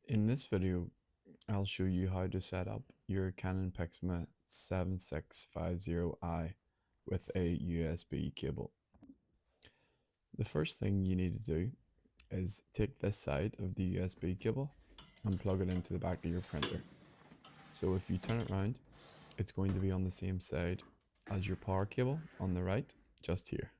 In this video, I'll show you how to set up your Canon Pixma 7650i with a USB cable. The first thing you need to do is take this side of the USB cable and plug it into the back of your printer. So if you turn it around, it's going to be on the same side as your power cable on the right, just here.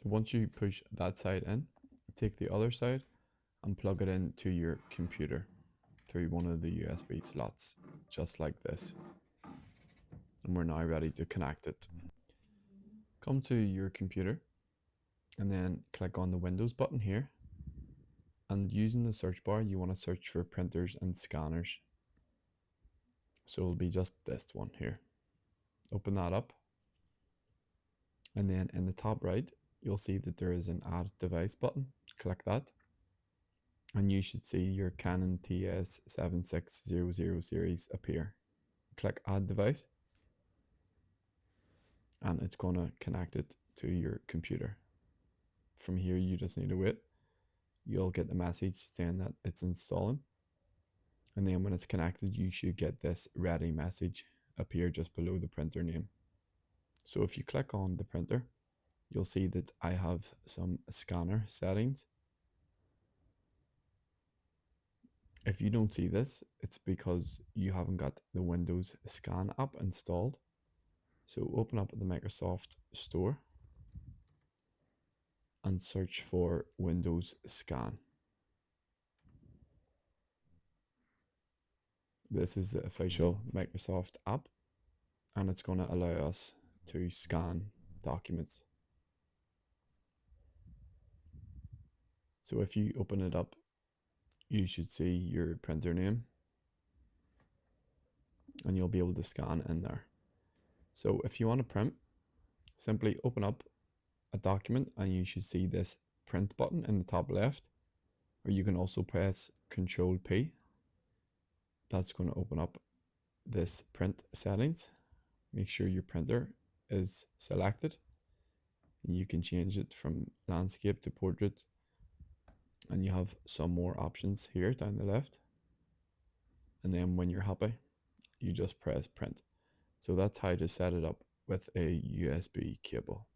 So once you push that side in, take the other side and plug it into your computer through one of the USB slots, just like this. And we're now ready to connect it. Come to your computer and then click on the Windows button here. And using the search bar, you want to search for printers and scanners. So it'll be just this one here. Open that up. And then in the top right, you'll see that there is an Add Device button. Click that. And you should see your Canon TS7650 series appear. Click Add Device. And it's going to connect it to your computer. From here, you just need to wait. You'll get the message saying that it's installing. And then when it's connected, you should get this ready message appear just below the printer name. So if you click on the printer, you'll see that I have some scanner settings. If you don't see this, it's because you haven't got the Windows Scan app installed. So open up the Microsoft Store and search for Windows Scan. This is the official Microsoft app, and it's going to allow us to scan documents. So if you open it up, you should see your printer name and you'll be able to scan in there. So if you want to print, simply open up a document and you should see this print button in the top left, or you can also press Control P. That's going to open up this print settings. Make sure your printer is selected. You can change it from landscape to portrait, and you have some more options here down the left. And then when you're happy, you just press print. So that's how to set it up with a USB cable.